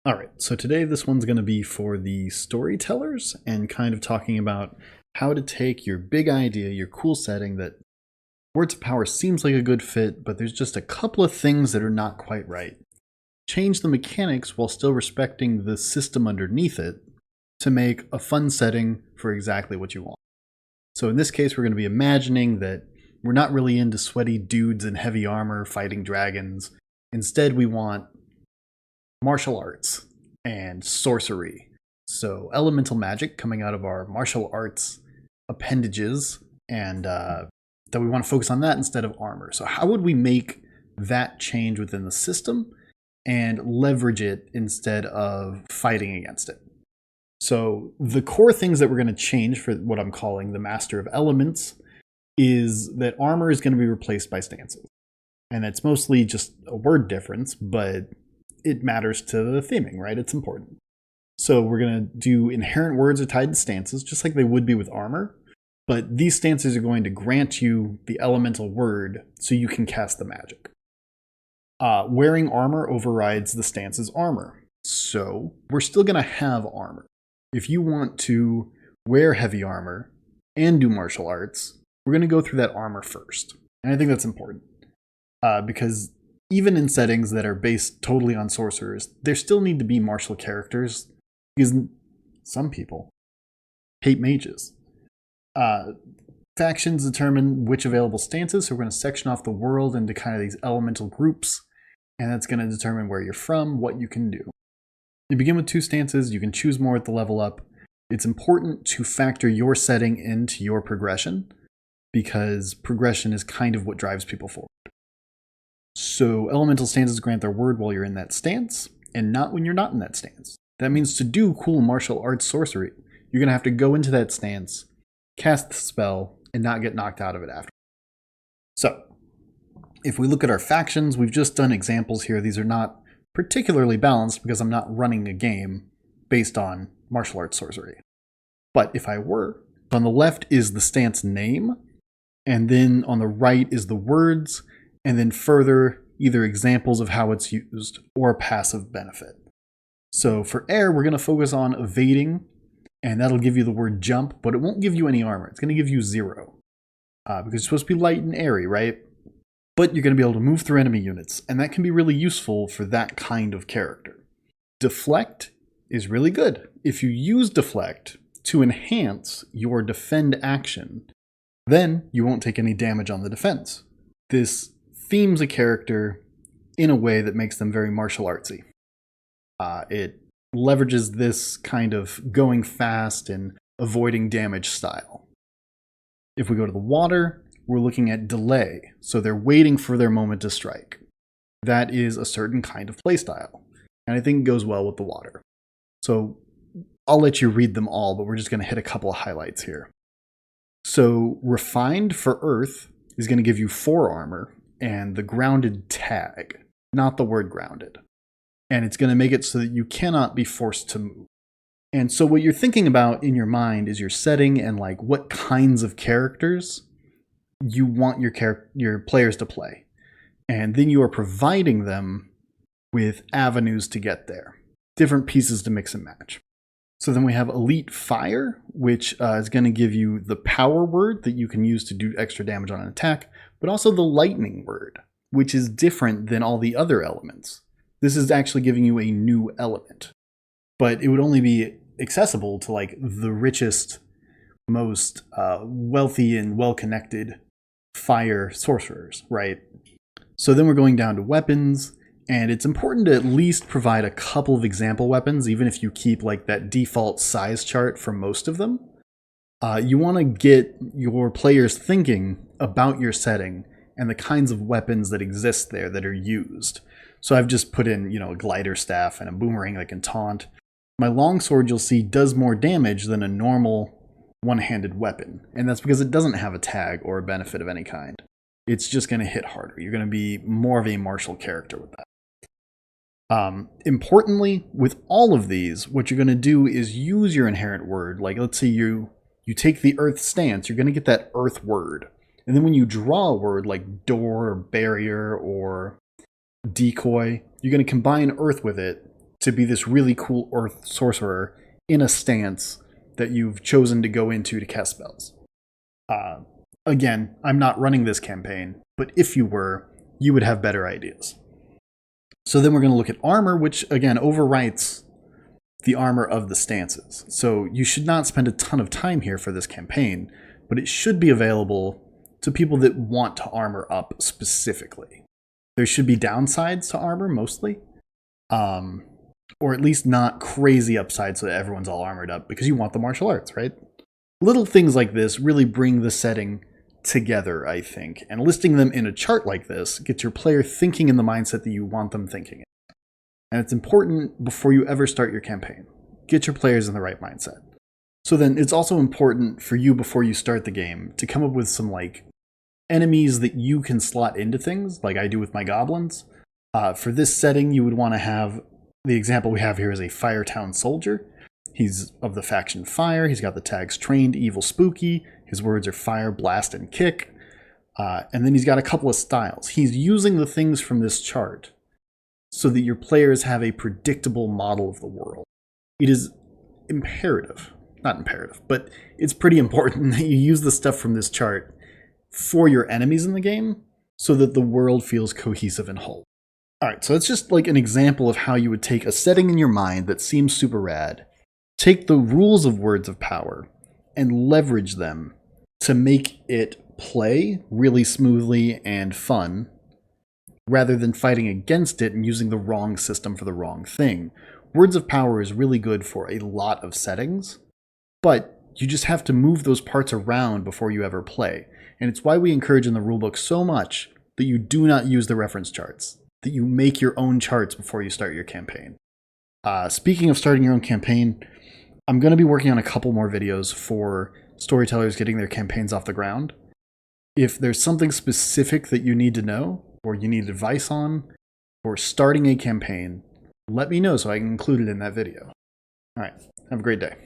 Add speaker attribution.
Speaker 1: All right, so today this one's going to be for the storytellers and kind of talking about how to take your big idea, your cool setting that Words of Power seems like a good fit, but there's just a couple of things that are not quite right. Change the mechanics while still respecting the system underneath it to make a fun setting for exactly what you want. So in this case, we're going to be imagining that we're not really into sweaty dudes in heavy armor fighting dragons. Instead, we want martial arts and sorcery. So elemental magic coming out of our martial arts appendages, and that we want to focus on that instead of armor. So how would we make that change within the system and leverage it instead of fighting against it? So the core things that we're going to change for what I'm calling the Master of Elements is that armor is going to be replaced by stances. And that's mostly just a word difference, but it matters to the theming, right? It's important. So we're going to do inherent words are tied to stances, just like they would be with armor. But these stances are going to grant you the elemental word so you can cast the magic. Wearing armor overrides the stance's armor. So we're still going to have armor. If you want to wear heavy armor and do martial arts, we're going to go through that armor first. And I think that's important. Because even in settings that are based totally on sorcerers, there still need to be martial characters because some people hate mages. Factions determine which available stances, so we're going to section off the world into kind of these elemental groups, and that's going to determine where you're from, what you can do. You begin with 2 stances, you can choose more at the level up. It's important to factor your setting into your progression, because progression is kind of what drives people forward. So elemental stances grant their word while you're in that stance, and not when you're not in that stance. That means to do cool martial arts sorcery, you're going to have to go into that stance, cast the spell, and not get knocked out of it after. So, if we look at our factions, we've just done examples here. These are not particularly balanced because I'm not running a game based on martial arts sorcery. But if I were, on the left is the stance name, and then on the right is the words, and then further, either examples of how it's used or a passive benefit. So for air, we're going to focus on evading, and that'll give you the word jump, but it won't give you any armor. It's going to give you 0. Because it's supposed to be light and airy, right? But you're going to be able to move through enemy units, and that can be really useful for that kind of character. Deflect is really good. If you use deflect to enhance your defend action, then you won't take any damage on the defense. This themes a character in a way that makes them very martial artsy. It leverages this kind of going fast and avoiding damage style. If we go to the water, we're looking at delay, so they're waiting for their moment to strike. That is a certain kind of playstyle, and I think it goes well with the water. So I'll let you read them all, but we're just going to hit a couple of highlights here. So refined for earth is going to give you 4 armor, and the grounded tag, not the word grounded. And it's going to make it so that you cannot be forced to move. And so what you're thinking about in your mind is your setting and like what kinds of characters you want your players to play. And then you are providing them with avenues to get there. Different pieces to mix and match. So then we have Elite Fire, which is going to give you the power word that you can use to do extra damage on an attack, but also the lightning word, which is different than all the other elements. This is actually giving you a new element, but it would only be accessible to like the richest, most wealthy and well-connected fire sorcerers, right? So then we're going down to weapons, and it's important to at least provide a couple of example weapons, even if you keep like that default size chart for most of them. You want to get your players thinking about your setting and the kinds of weapons that exist there that are used. So I've just put in, a glider staff and a boomerang that can taunt. My longsword, you'll see, does more damage than a normal one-handed weapon, and that's because it doesn't have a tag or a benefit of any kind. It's just going to hit harder. You're going to be more of a martial character with that. Importantly, with all of these, what you're going to do is use your inherent word. Like, let's say you take the earth stance, you're going to get that earth word. And then when you draw a word like door or barrier or decoy, you're going to combine earth with it to be this really cool earth sorcerer in a stance that you've chosen to go into to cast spells. Again, I'm not running this campaign, but if you were, you would have better ideas. So then we're going to look at armor, which again overwrites the armor of the stances. So you should not spend a ton of time here for this campaign, but it should be available to people that want to armor up specifically. There should be downsides to armor mostly, or at least not crazy upsides so that everyone's all armored up, because you want the martial arts, right? Little things like this really bring the setting together, I think, and listing them in a chart like this gets your player thinking in the mindset that you want them thinking in. And it's important before you ever start your campaign. Get your players in the right mindset. So then it's also important for you before you start the game to come up with some like enemies that you can slot into things, like I do with my goblins. For this setting, you would want to have, the example we have here is a Firetown soldier. He's of the faction Fire. He's got the tags Trained, Evil, Spooky. His words are Fire, Blast, and Kick. And then he's got a couple of styles. He's using the things from this chart so that your players have a predictable model of the world. It is imperative, not imperative, but it's pretty important that you use the stuff from this chart for your enemies in the game so that the world feels cohesive and whole. Alright, so it's just like an example of how you would take a setting in your mind that seems super rad, take the rules of Words of Power, and leverage them to make it play really smoothly and fun, rather than fighting against it and using the wrong system for the wrong thing. Words of Power is really good for a lot of settings, but you just have to move those parts around before you ever play. And it's why we encourage in the rulebook so much that you do not use the reference charts, that you make your own charts before you start your campaign. Speaking of starting your own campaign, I'm going to be working on a couple more videos for storytellers getting their campaigns off the ground. If there's something specific that you need to know, or you need advice on, or starting a campaign, let me know so I can include it in that video. All right, have a great day.